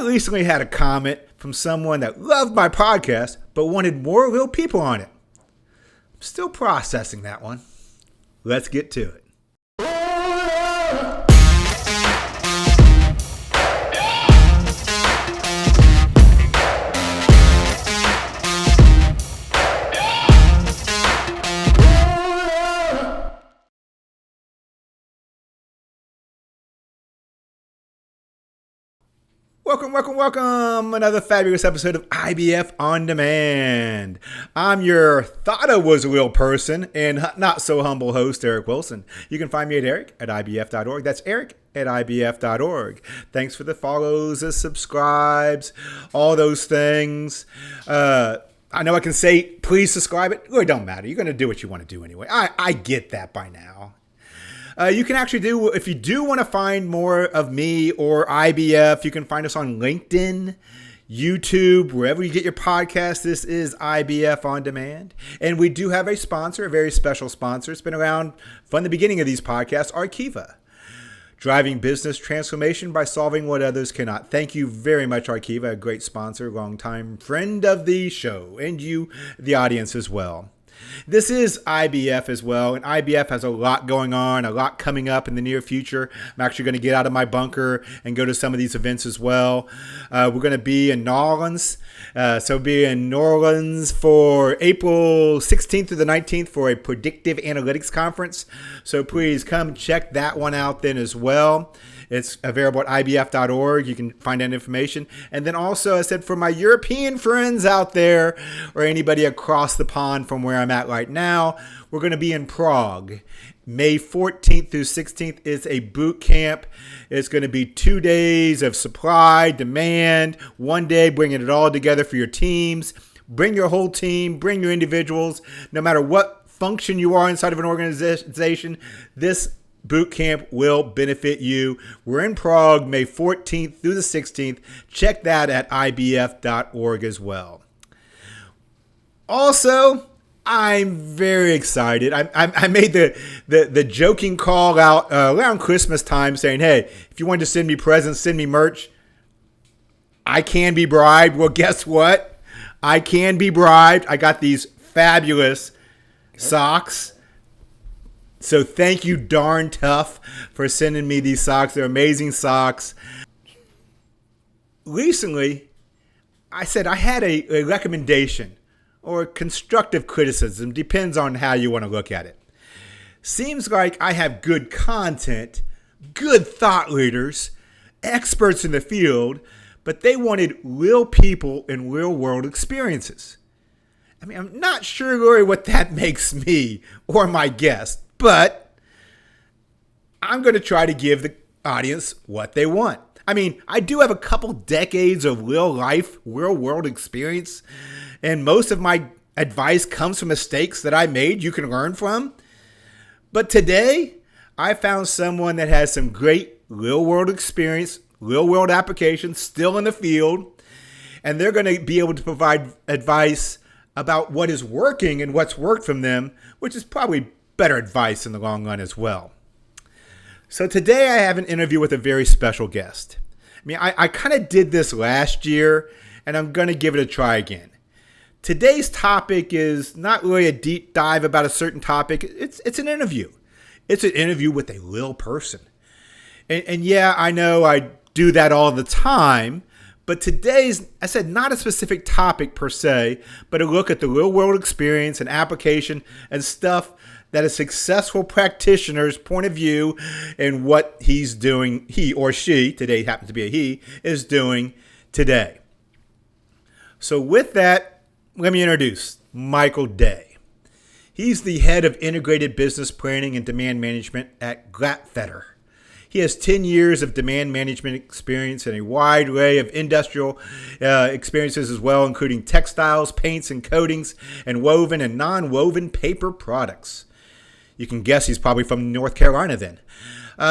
recently had a comment from someone that loved my podcast but wanted more real people on it. I'm still processing that one. Let's get to it. Welcome. Another fabulous episode of IBF On Demand. I'm your thought I was a real person and not so humble host, Eric Wilson. You can find me at eric@ibf.org. That's eric@ibf.org. Thanks for the follows, the subscribes, all those things. I know I can say, please subscribe. It really don't matter. You're going to do what you want to do anyway. I get that by now. You can actually do, if you do want to find more of me or IBF, you can find us on LinkedIn, YouTube, wherever you get your podcast. This is IBF On Demand. And we do have a sponsor, a very special sponsor. It's been around from the beginning of these podcasts, Arkiva. Driving business transformation by solving what others cannot. Thank you very much, Arkiva, a great sponsor, longtime friend of the show, and you, the audience, as well. This is IBF as well, and IBF has a lot going on, a lot coming up in the near future. I'm actually going to get out of my bunker and go to some of these events as well. We're going to be in New Orleans, for April 16th through the 19th for a predictive analytics conference. So please come check that one out then as well. It's available at ibf.org. You can find that information. And then also, I said, for my European friends out there or anybody across the pond from where I'm at right now, we're going to be in Prague. May 14th through 16th is a boot camp. It's going to be 2 days of supply, demand, 1 day bringing it all together for your teams. Bring your whole team, bring your individuals. No matter what function you are inside of an organization, this boot camp will benefit you. We're in Prague, May 14th through the 16th. Check that at ibf.org as well. Also, I'm very excited. I made the joking call out around Christmas time saying, hey, if you want to send me presents, send me merch. I can be bribed. Well, guess what? I can be bribed. I got these fabulous socks. So thank you, Darn Tough, for sending me these socks. They're amazing socks. Recently, I said I had a recommendation or constructive criticism. Depends on how you want to look at it. Seems like I have good content, good thought leaders, experts in the field, but they wanted real people and real world experiences. I mean, I'm not sure really what that makes me or my guest. But I'm going to try to give the audience what they want. I mean, I do have a couple decades of real life, real world experience. And most of my advice comes from mistakes that I made you can learn from. But today, I found someone that has some great real world experience, real world applications, still in the field. And they're going to be able to provide advice about what is working and what's worked from them, which is probably better advice in the long run as well. So today I have an interview with a very special guest. I mean, I kind of did this last year, and I'm going to give it a try again. Today's topic is not really a deep dive about a certain topic. It's an interview. It's an interview with a real person. And yeah, I know I do that all the time, but today's, I said, not a specific topic per se, but a look at the real world experience and application and stuff that a successful practitioner's point of view and what he's doing, he or she, today happens to be a he, is doing today. So with that, let me introduce Michael Day. He's the head of integrated business planning and demand management at Glatfelter. He has 10 years of demand management experience and a wide array of industrial experiences as well, including textiles, paints and coatings, and woven and non-woven paper products. You can guess he's probably from North Carolina then.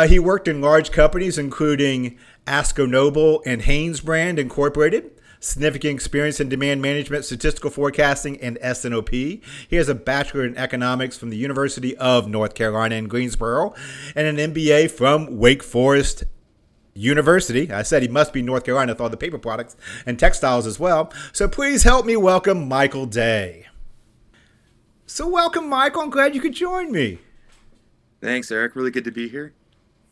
He worked in large companies including Asco Noble and Hanes Brand Incorporated. Significant experience in demand management, statistical forecasting, and SNOP. He has a bachelor in economics from the University of North Carolina in Greensboro and an MBA from Wake Forest University. I said he must be North Carolina with all the paper products and textiles as well. So please help me welcome Michael Day. So welcome, Michael. I'm glad you could join me. Thanks, Eric. Really good to be here.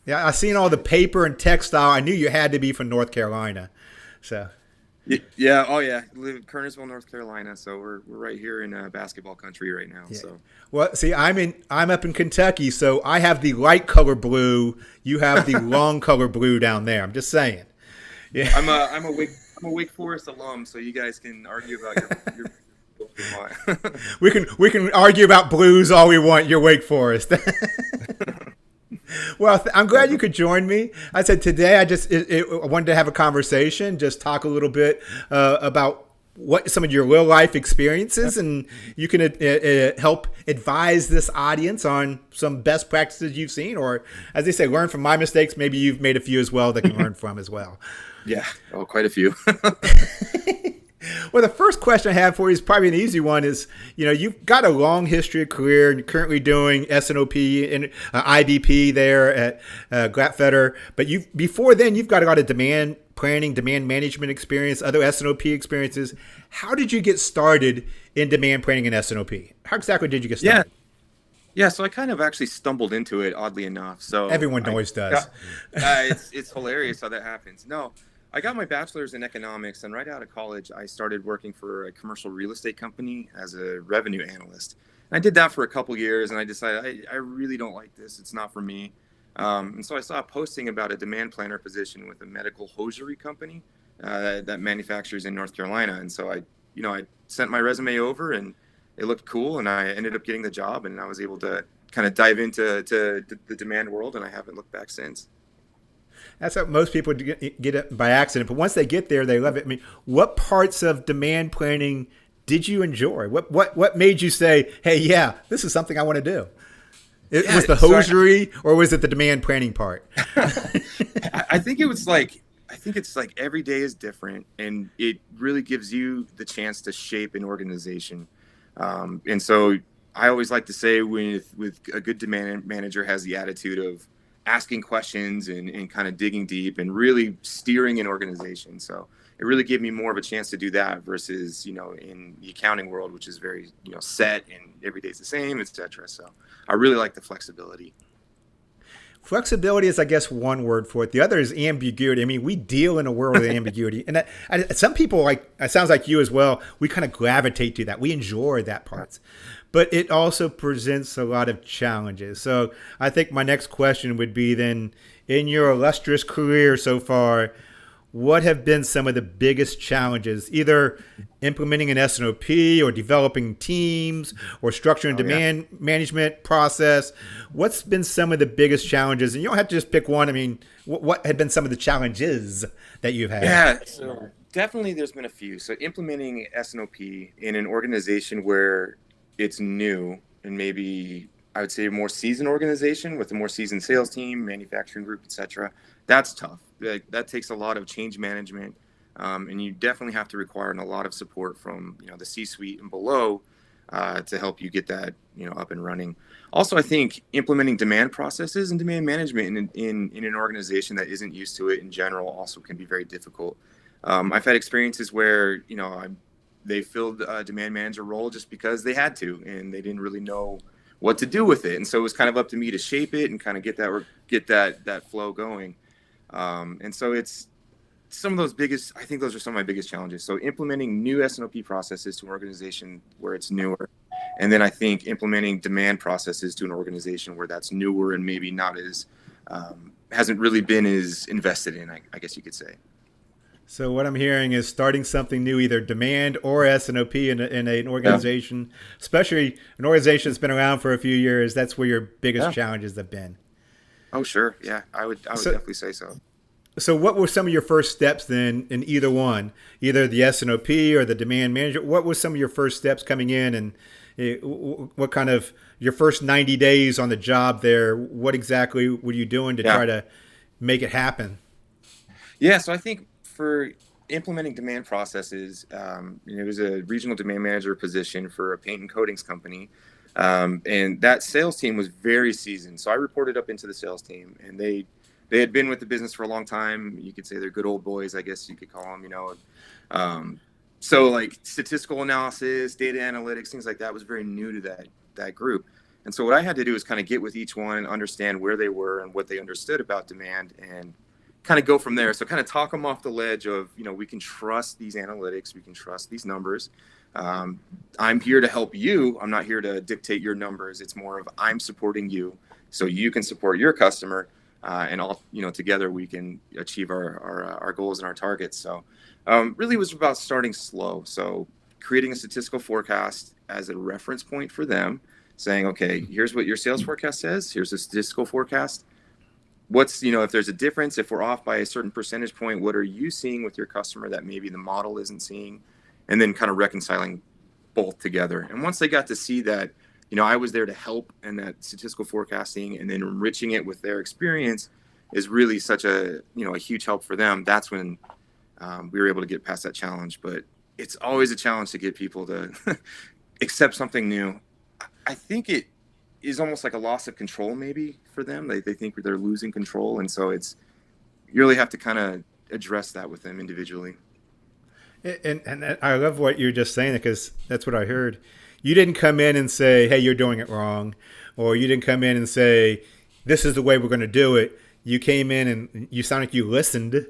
Yeah, I seen all the paper and textile. I knew you had to be from North Carolina. So Yeah. Oh, yeah. Live in Kernersville, North Carolina. So we're right here in basketball country right now. yeah. So Well, see, I'm up in Kentucky, so I have the light color blue. You have the long color blue down there. I'm just saying. Yeah. I'm a Wake Forest alum. So you guys can argue about your We can argue about blues all we want. You're Wake Forest. Well, I'm glad you could join me. I said today I wanted to have a conversation, just talk a little bit about what some of your real life experiences, and you can help advise this audience on some best practices you've seen, or as they say, learn from my mistakes. Maybe you've made a few as well that can learn from as well. Yeah. Oh, quite a few. Well, the first question I have for you is probably an easy one. Is you've got a long history of career, and you're currently doing SNOP and IBP there at Glatfelter. But before then, you've got a lot of demand planning, demand management experience, other SNOP experiences. How did you get started in demand planning and SNOP? How exactly did you get started? Yeah. So I kind of actually stumbled into it, oddly enough. So Everyone always does. It's hilarious how that happens. No. I got my bachelor's in economics, and right out of college, I started working for a commercial real estate company as a revenue analyst. And I did that for a couple years, and I decided I really don't like this. It's not for me. And so I saw a posting about a demand planner position with a medical hosiery company that manufactures in North Carolina. And so I sent my resume over, and it looked cool, and I ended up getting the job, and I was able to kind of dive into the demand world, and I haven't looked back since. That's how most people get it by accident. But once they get there, they love it. I mean, what parts of demand planning did you enjoy? What made you say, hey, yeah, this is something I want to do? Was the hosiery or was it the demand planning part? I think it's like every day is different, and it really gives you the chance to shape an organization. And so I always like to say with a good demand manager has the attitude of asking questions and kind of digging deep and really steering an organization. So it really gave me more of a chance to do that versus, in the accounting world, which is very, set and every day's the same, etc. So I really like the flexibility. Flexibility is, I guess, one word for it. The other is ambiguity. I mean, we deal in a world of ambiguity. And some people, it sounds like you as well, we kind of gravitate to that. We enjoy that part. But it also presents a lot of challenges. So I think my next question would be then, in your illustrious career so far, what have been some of the biggest challenges, either implementing an SNOP or developing teams or structuring demand management process? What's been some of the biggest challenges? And you don't have to just pick one. I mean, what have been some of the challenges that you've had? Yeah, so definitely there's been a few. So implementing SNOP in an organization where it's new and maybe I would say a more seasoned organization with a more seasoned sales team, manufacturing group, etc. That's tough. That takes a lot of change management, and you definitely have to require a lot of support from the C-suite and below to help you get that up and running. Also, I think implementing demand processes and demand management in an organization that isn't used to it in general also can be very difficult. I've had experiences where they filled a demand manager role just because they had to, and they didn't really know what to do with it. And so it was kind of up to me to shape it and kind of get that flow going. And so it's some of those I think those are some of my biggest challenges. So implementing new SNOP processes to an organization where it's newer. And then I think implementing demand processes to an organization where that's newer and maybe not as, hasn't really been as invested in, I guess you could say. So what I'm hearing is starting something new, either demand or SNOP in an organization, especially an organization that's been around for a few years. That's where your biggest challenges have been. Oh, sure. Yeah, I would definitely say so. So what were some of your first steps then in either one, either the SNOP or the demand manager? What were some of your first steps coming in, and what kind of your first 90 days on the job there? What exactly were you doing to try to make it happen? Yeah, so I think for implementing demand processes, it was a regional demand manager position for a paint and coatings company. And that sales team was very seasoned. So I reported up into the sales team, and they they had been with the business for a long time. You could say they're good old boys, I guess you could call them, so like statistical analysis, data analytics, things like that was very new to that group. And so what I had to do is kind of get with each one and understand where they were and what they understood about demand, and kind of go from there. So kind of talk them off the ledge of, we can trust these analytics, we can trust these numbers. I'm here to help you. I'm not here to dictate your numbers. It's more of I'm supporting you so you can support your customer, and all, together we can achieve our goals and our targets. So really was about starting slow. So creating a statistical forecast as a reference point for them, saying, okay, here's what your sales forecast says. Here's a statistical forecast. What's, if there's a difference, if we're off by a certain percentage point, what are you seeing with your customer that maybe the model isn't seeing? And then kind of reconciling both together. And once they got to see that, I was there to help, and that statistical forecasting and then enriching it with their experience is really such a huge help for them. That's when we were able to get past that challenge. But it's always a challenge to get people to accept something new. I think it is almost like a loss of control maybe for them. They think they're losing control. And so you really have to kind of address that with them individually. And I love what you're just saying, because that's what I heard. You didn't come in and say, hey, you're doing it wrong. Or you didn't come in and say, this is the way we're going to do it. You came in and you sound like you listened.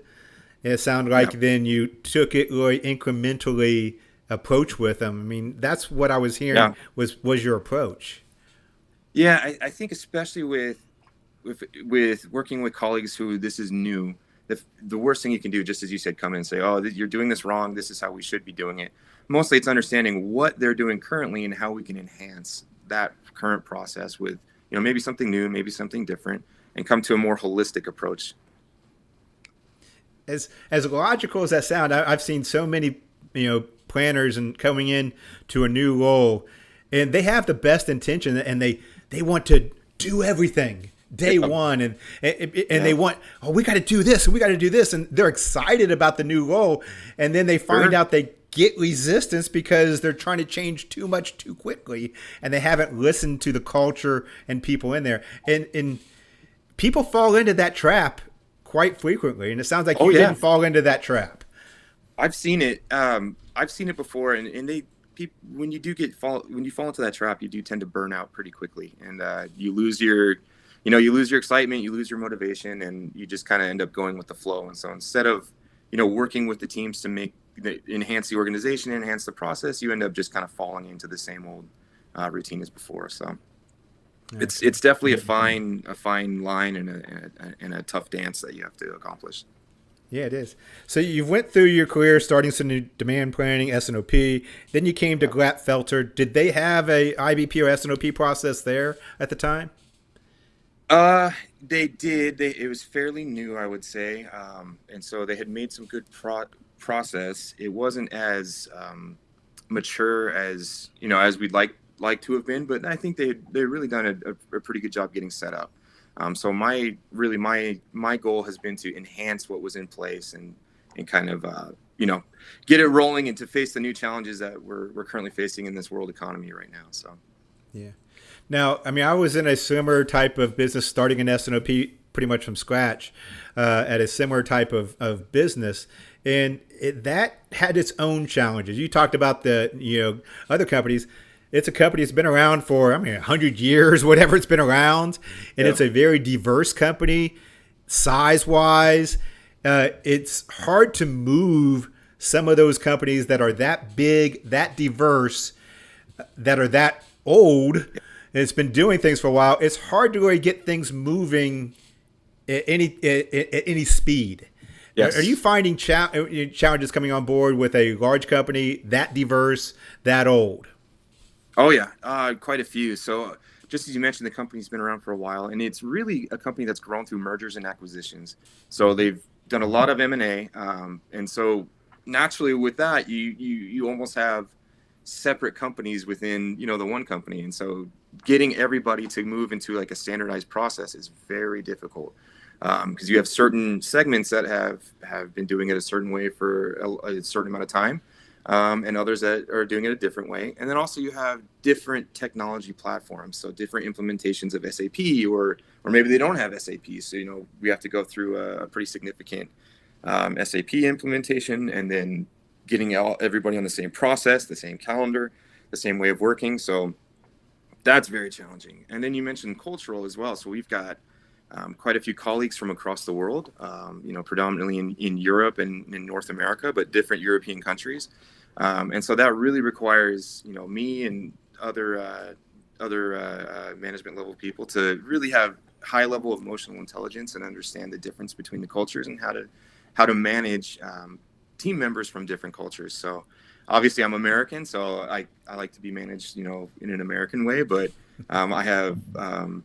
It sounded like then you took it really incrementally approach with them. I mean, that's what I was hearing was your approach. Yeah, I think especially with working with colleagues who this is new, the worst thing you can do, just as you said, come in and say, oh, you're doing this wrong. This is how we should be doing it. Mostly it's understanding what they're doing currently and how we can enhance that current process with, maybe something new, maybe something different, and come to a more holistic approach. As logical as that sounds, I've seen so many, planners and coming in to a new role, and they have the best intention, and they want to do everything day one, and they want, we got to do this, and we got to do this, and they're excited about the new role, and then they find out they get resistance because they're trying to change too much too quickly, and they haven't listened to the culture and people in there, and people fall into that trap quite frequently, and it sounds like you didn't fall into that trap. I've seen it. I've seen it before, and when you fall into that trap, you do tend to burn out pretty quickly, and you lose your excitement, you lose your motivation, and you just kind of end up going with the flow. And so instead of working with the teams to enhance the organization, enhance the process, you end up just kind of falling into the same old routine as before. So it's definitely a fine line and a tough dance that you have to accomplish. Yeah, it is. So you went through your career starting some new demand planning, SNOP. Then you came to Glatfelter. Did they have a IBP or SNOP process there at the time? They did. It was fairly new, I would say. And so they had made some good process. It wasn't as mature as we'd like to have been, but I think they really done a pretty good job getting set up. So my goal has been to enhance what was in place and kind of get it rolling and to face the new challenges that we're currently facing in this world economy right now. So yeah. Now, I mean, I was in a similar type of business, starting an SNOP pretty much from scratch at a similar type of business, and that had its own challenges. You talked about the other companies. It's a company that's been around for 100 years, whatever it's been around, and it's a very diverse company, size-wise. It's hard to move some of those companies that are that big, that diverse, that are that old, and it's been doing things for a while. It's hard to really get things moving at any speed. Yes. Are you finding challenges coming on board with a large company that diverse, that old? Oh, yeah, quite a few. So just as you mentioned, the company's been around for a while, and it's really a company that's grown through mergers and acquisitions. So they've done a lot of M&A. And so naturally with that, you almost have separate companies within, the one company. And so getting everybody to move into like a standardized process is very difficult. Because you have certain segments that have been doing it a certain way for a certain amount of time. and others that are doing it a different way. And then also you have different technology platforms, so different implementations of SAP, or maybe they don't have SAP. So we have to go through a pretty significant SAP implementation, and then getting everybody on the same process, the same calendar, the same way of working. So that's very challenging. And then you mentioned cultural as well. So we've got quite a few colleagues from across the world, predominantly in Europe and in North America, but different European countries. And so that really requires, me and other management level people to really have high level of emotional intelligence and understand the difference between the cultures, and how to manage team members from different cultures. So obviously I'm American, so I like to be managed, in an American way, but I have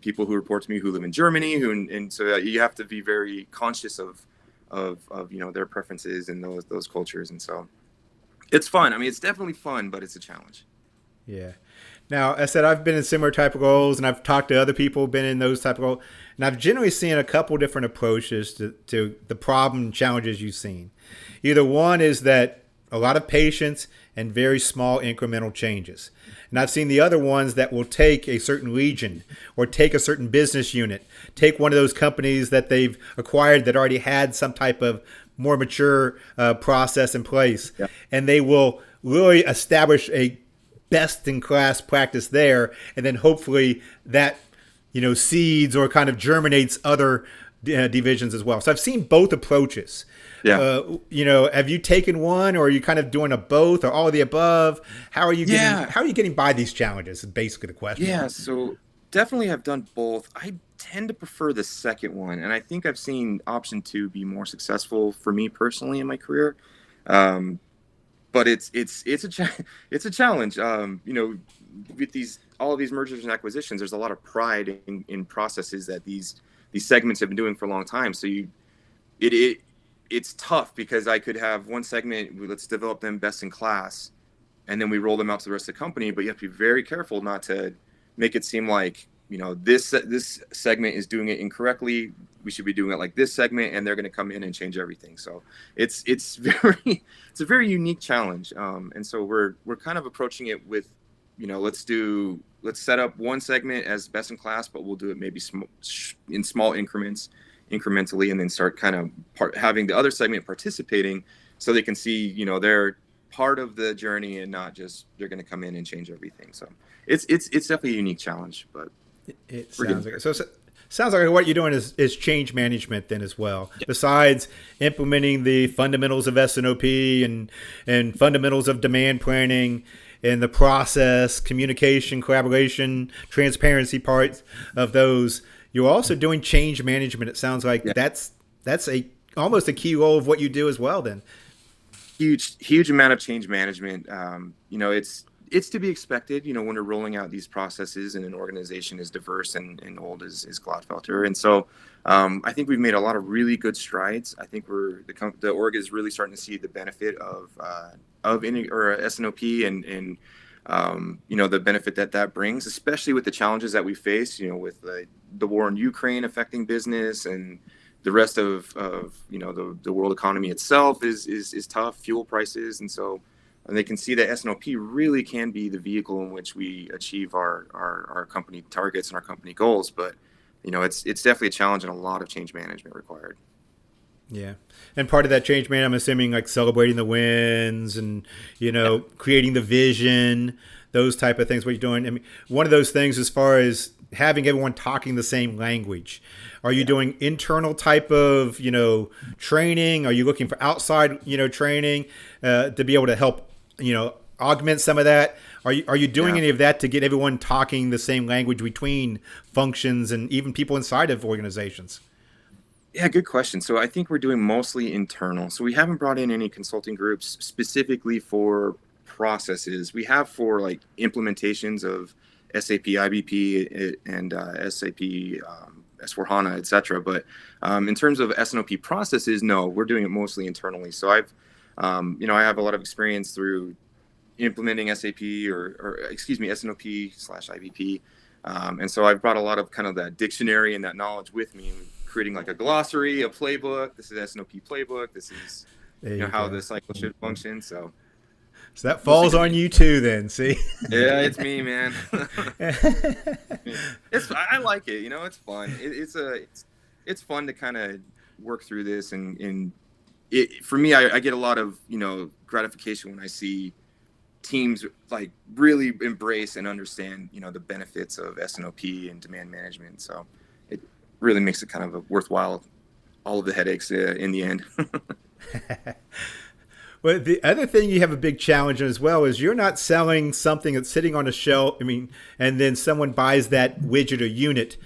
people who report to me who live in Germany, and so you have to be very conscious of their preferences and those cultures. And so it's fun. I mean, it's definitely fun, but it's a challenge. Yeah. Now, I said I've been in similar type of roles, and I've talked to other people who've been in those type of roles, and I've generally seen a couple different approaches to the problem and challenges you've seen. Either one is that a lot of patience and very small incremental changes. And I've seen the other ones that will take a certain region or take a certain business unit, take one of those companies that they've acquired that already had some type of more mature process in place, Yeah. and they will really establish a best in class practice there, and then hopefully that seeds or kind of germinates other divisions as well. So I've seen both approaches. Yeah. Have you taken one, or are you kind of doing a both, or all of the above? How are you getting? Yeah. How are you getting by these challenges? Is basically the question. Yeah. So definitely have done both. I tend to prefer the second one, and I think I've seen option two be more successful for me personally in my career. But it's a challenge. With all of these mergers and acquisitions, there's a lot of pride in processes that these segments have been doing for a long time. So it's tough, because I could have one segment, let's develop them best in class, and then we roll them out to the rest of the company. But you have to be very careful not to make it seem like this segment is doing it incorrectly. We should be doing it like this segment, and they're going to come in and change everything. So it's a very unique challenge. And so we're kind of approaching it with, let's set up one segment as best in class, but we'll do it maybe in small increments, incrementally, and then start kind of having the other segment participating, so they can see, they're part of the journey, and not just they're going to come in and change everything. So it's definitely a unique challenge, but it sounds like it. So sounds like what you're doing is change management then as well. Yeah. Besides implementing the fundamentals of SNOP and fundamentals of demand planning and the process, communication, collaboration, transparency parts of those, you're also doing change management. It sounds like that's almost a key role of what you do as well then. Huge amount of change management. It's to be expected, when we're rolling out these processes in an organization as diverse and old as Glatfelter. And so I think we've made a lot of really good strides. I think the org is really starting to see the benefit of SNOP and the benefit that brings, especially with the challenges that we face, with the war in Ukraine affecting business, and the rest of the world economy itself is tough, fuel prices. And so they can see that SNOP really can be the vehicle in which we achieve our company targets and our company goals. But it's definitely a challenge, and a lot of change management required. Yeah. And part of that change management, I'm assuming, like celebrating the wins and, creating the vision, those type of things, what you're doing. I mean, one of those things as far as having everyone talking the same language. Are you doing internal type of, training? Are you looking for outside, training to be able to help, augment some of that? Are you doing any of that to get everyone talking the same language between functions and even people inside of organizations? Yeah, good question. So I think we're doing mostly internal. So we haven't brought in any consulting groups specifically for processes. We have for like implementations of SAP IBP and SAP S4HANA, et cetera. But in terms of SNOP processes, no, we're doing it mostly internally. So I have a lot of experience through implementing SAP or SNOP/IBP. And so I've brought a lot of kind of that dictionary and that knowledge with me, creating like a glossary, a playbook. This is SNOP playbook. This is how the cycle should function. So So that falls on you too, then. See? Yeah, it's me, man. I like it. It's fun. It's fun to kind of work through this, and for me, I get a lot of gratification when I see teams like really embrace and understand the benefits of SNOP and demand management. So it really makes it kind of a worthwhile, all of the headaches in the end. Well, the other thing you have a big challenge as well is you're not selling something that's sitting on a shelf. And then someone buys that widget or unit.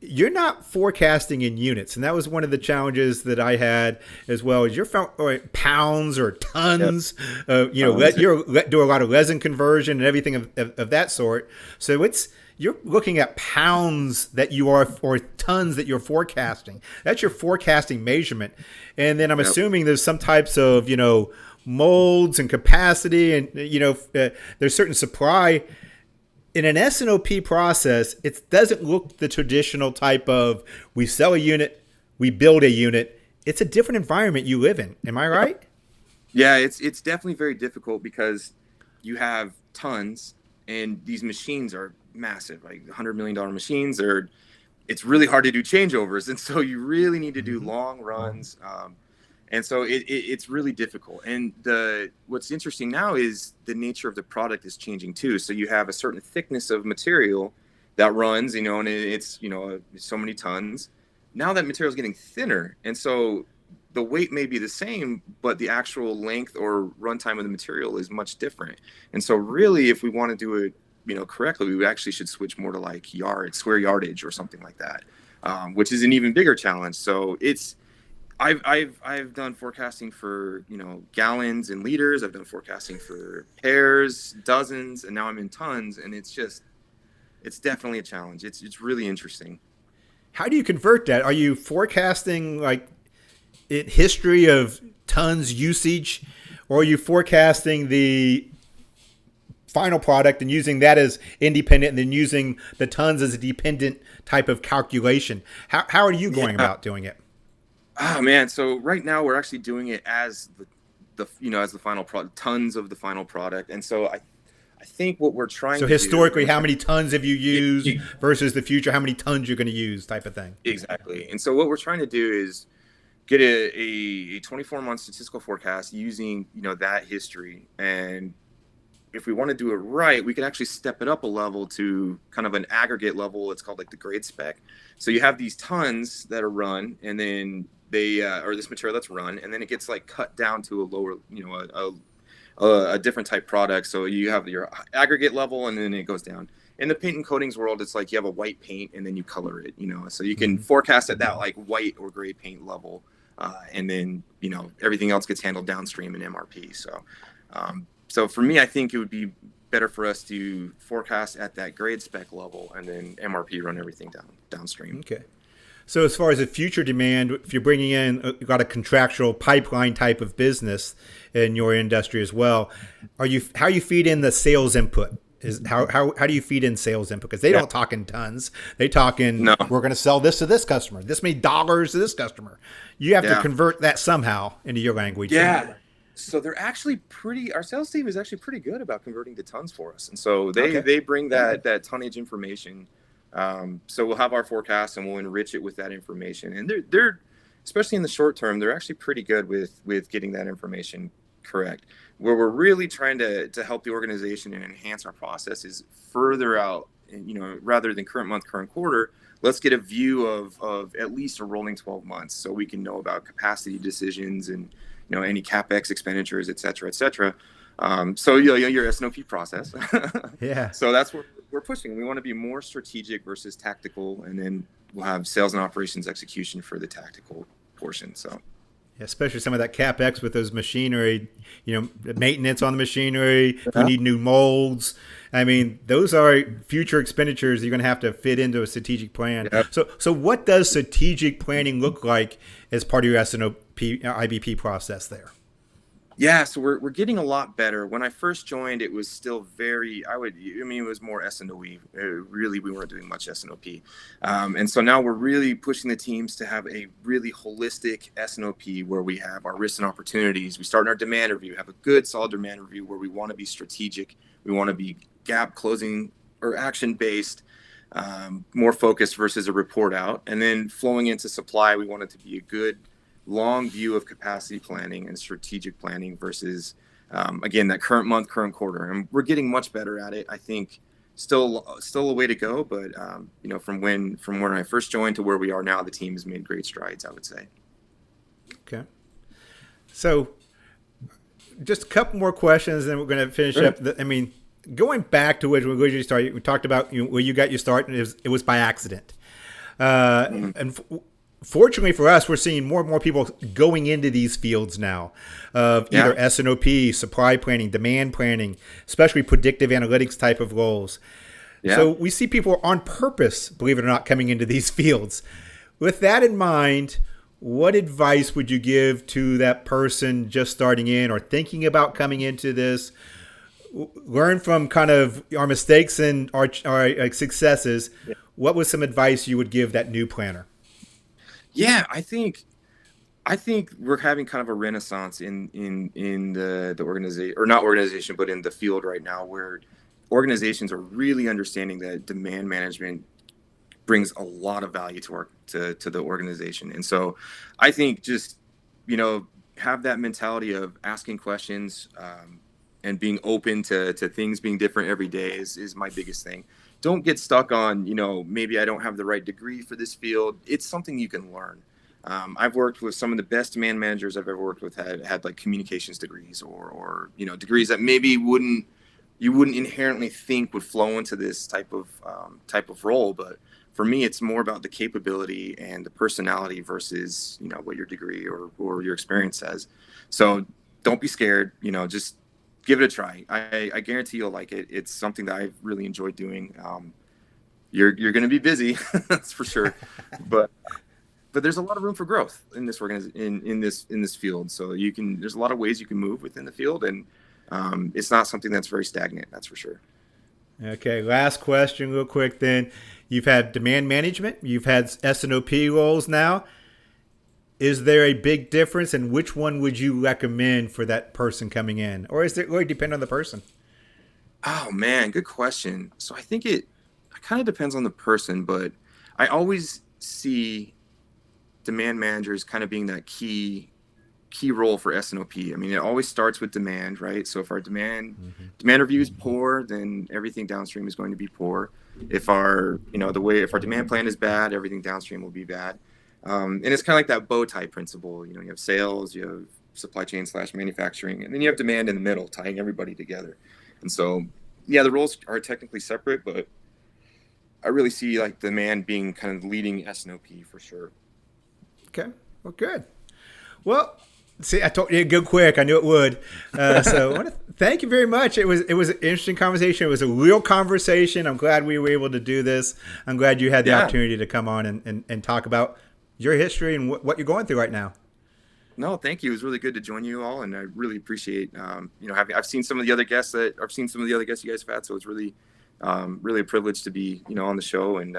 You're not forecasting in units, and that was one of the challenges that I had as well. Is you're pounds or tons? Yep. You're do a lot of resin conversion and everything of that sort. So you're looking at pounds that you are or tons that you're forecasting. That's your forecasting measurement, and then I'm assuming there's some types of molds and capacity, and there's certain supply. In an S&OP process, it doesn't look the traditional type of we sell a unit, we build a unit. It's a different environment you live in. Am I right? Yeah, it's definitely very difficult because you have tons, and these machines are massive, like $100 million machines. It's really hard to do changeovers, and so you really need to do long runs. And so it's really difficult. And what's interesting now is the nature of the product is changing too. So you have a certain thickness of material that runs, and it's so many tons. Now that material is getting thinner, and so the weight may be the same, but the actual length or runtime of the material is much different. And so really, if we want to do it correctly, we actually should switch more to like square yardage or something like that, which is an even bigger challenge. So I've done forecasting for gallons and liters. I've done forecasting for pairs, dozens, and now I'm in tons, and it's definitely a challenge. It's really interesting. How do you convert that? Are you forecasting like history of tons usage, or are you forecasting the final product and using that as independent, and then using the tons as a dependent type of calculation? How are you going about doing it? Oh man! So right now we're actually doing it as the final product, tons of the final product, and so I think what we're trying. So historically, how many tons have you used versus the future? How many tons you're going to use, type of thing. Exactly, and so what we're trying to do is get a 24-month statistical forecast using that history, and if we want to do it right, we can actually step it up a level to kind of an aggregate level. It's called like the grade spec. So you have these tons that are run, and then or this material that's run, and then it gets like cut down to a lower, a different type product. So you have your aggregate level, and then it goes down. In the paint and coatings world, it's like you have a white paint and then you color it, so you can forecast at that like white or gray paint level. And then, everything else gets handled downstream in MRP. So for me, I think it would be better for us to forecast at that grade spec level and then MRP run everything downstream. Okay. So as far as the future demand, if you're bringing in, you've got a contractual pipeline type of business in your industry as well, how you feed in the sales input? How do you feed in sales input? Because they don't talk in tons. They talk in, we're going to sell this to this customer, this many dollars to this customer. You have to convert that somehow into your language. Yeah. So they're actually our sales team is actually pretty good about converting to tons for us. And so they bring that tonnage information. So we'll have our forecast and we'll enrich it with that information. And they're especially in the short term, they're actually pretty good with getting that information correct. Where we're really trying to help the organization and enhance our processes further out, rather than current month, current quarter, let's get a view of at least a rolling 12 months so we can know about capacity decisions and, any CapEx expenditures, et cetera, et cetera. So your SNOP process. Yeah. So that's what we're pushing. We want to be more strategic versus tactical, and then we'll have sales and operations execution for the tactical portion. So. Especially some of that CapEx with those machinery, maintenance on the machinery. If you need new molds, those are future expenditures you're going to have to fit into a strategic plan. Yep. So what does strategic planning look like as part of your SNOP IBP process there? Yeah, so we're getting a lot better. When I first joined, it was still it was more SNOE. Really, we weren't doing much SNOP. And so now we're really pushing the teams to have a really holistic SNOP where we have our risks and opportunities. We start in our demand review, have a good, solid demand review where we want to be strategic. We want to be gap closing or action based, more focused versus a report out. And then flowing into supply, we want it to be a good, long view of capacity planning and strategic planning versus again that current month, current quarter, and we're getting much better at it. I think still a way to go, but from when I first joined to where we are now, the team has made great strides, I would say. Okay, so just a couple more questions, and then we're going to finish up. Going back to when we originally started, we talked about where you got your start, and it was by accident. And fortunately for us, we're seeing more and more people going into these fields now of either S&OP, supply planning, demand planning, especially predictive analytics type of roles. Yeah. So we see people on purpose, believe it or not, coming into these fields. With that in mind, what advice would you give to that person just starting in or thinking about coming into this? Learn from kind of our mistakes and our successes. Yeah. What was some advice you would give that new planner? Yeah, I think we're having kind of a renaissance in the organization, or not organization, but in the field right now, where organizations are really understanding that demand management brings a lot of value to the organization. And so I think just have that mentality of asking questions and being open to things being different every day is my biggest thing. Don't get stuck on, maybe I don't have the right degree for this field. It's something you can learn. I've worked with some of the best demand managers I've ever worked with had like communications degrees or degrees that maybe you wouldn't inherently think would flow into this type of role. But for me, it's more about the capability and the personality versus, what your degree or your experience says. So don't be scared, just give it a try. I guarantee you'll like it. It's something that I've really enjoyed doing. You're going to be busy, that's for sure. But there's a lot of room for growth in this in this field. So there's a lot of ways you can move within the field, and it's not something that's very stagnant. That's for sure. Okay, last question, real quick. Then you've had demand management, you've had S&OP roles now. Is there a big difference, and which one would you recommend for that person coming in? Or is it really depend on the person? Oh, man, good question. So I think it kind of depends on the person, but I always see demand managers kind of being that key role for S&OP. I mean, it always starts with demand, right? So if our demand review is poor, then everything downstream is going to be poor. If our demand plan is bad, everything downstream will be bad. And it's kind of like that bow tie principle. You have sales, you have supply chain / manufacturing, and then you have demand in the middle, tying everybody together. And so, yeah, the roles are technically separate, but I really see like demand being kind of leading S&OP for sure. Okay, well, good. Well, see, I told you it'd go quick. I knew it would. So I want to thank you very much. It was an interesting conversation. It was a real conversation. I'm glad we were able to do this. I'm glad you had the opportunity to come on and talk about your history and what you're going through right now. No, thank you. It was really good to join you all, and I really appreciate I've seen some of the other guests you guys have had, so it's really really a privilege to be on the show, and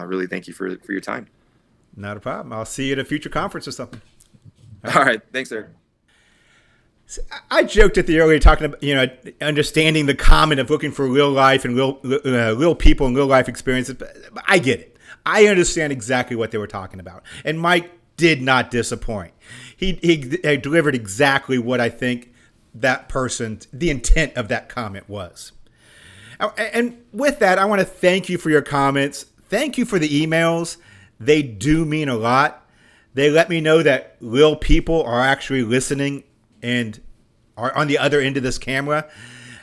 really thank you for your time. Not a problem. I'll see you at a future conference or something. All right. Thanks, Eric. I joked at the earlier talking about, understanding the comment of looking for real life and real people and real life experiences. But I get it. I understand exactly what they were talking about. And Mike did not disappoint. He delivered exactly what I think the intent of that comment was. And with that, I want to thank you for your comments. Thank you for the emails. They do mean a lot. They let me know that real people are actually listening and are on the other end of this camera.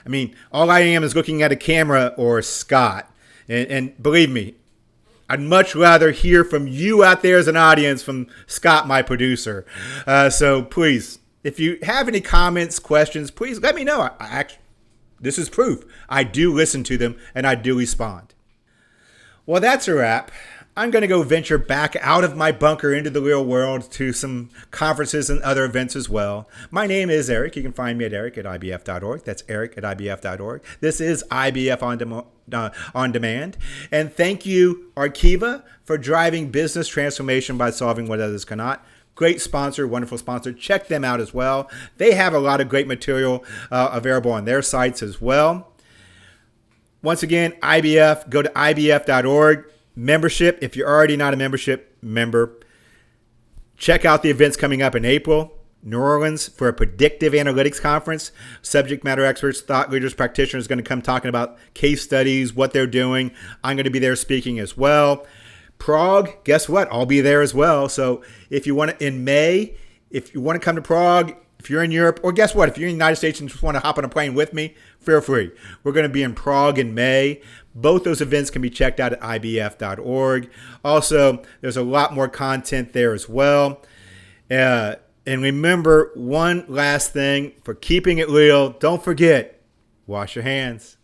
I mean, all I am is looking at a camera or Scott. And believe me, I'd much rather hear from you out there as an audience from Scott, my producer. So please, if you have any comments, questions, please let me know. This is proof. I do listen to them and I do respond. Well, that's a wrap. I'm going to go venture back out of my bunker into the real world to some conferences and other events as well. My name is Eric. You can find me at eric@ibf.org. That's eric@ibf.org. This is IBF on Demand. And thank you, Arkiva, for driving business transformation by solving what others cannot. Great sponsor, wonderful sponsor. Check them out as well. They have a lot of great material available on their sites as well. Once again, IBF, go to ibf.org. Membership, if you're already not a member, check out the events coming up in April. New Orleans for a predictive analytics conference. Subject matter experts, thought leaders, practitioners are going to come talking about case studies, what they're doing. I'm going to be there speaking as well. Prague, guess what? I'll be there as well. So if you want to, in May, if you want to come to Prague, if you're in Europe, or guess what? If you're in the United States and just want to hop on a plane with me, feel free. We're going to be in Prague in May. Both those events can be checked out at ibf.org. Also, there's a lot more content there as well. And remember, one last thing for keeping it real, don't forget, wash your hands.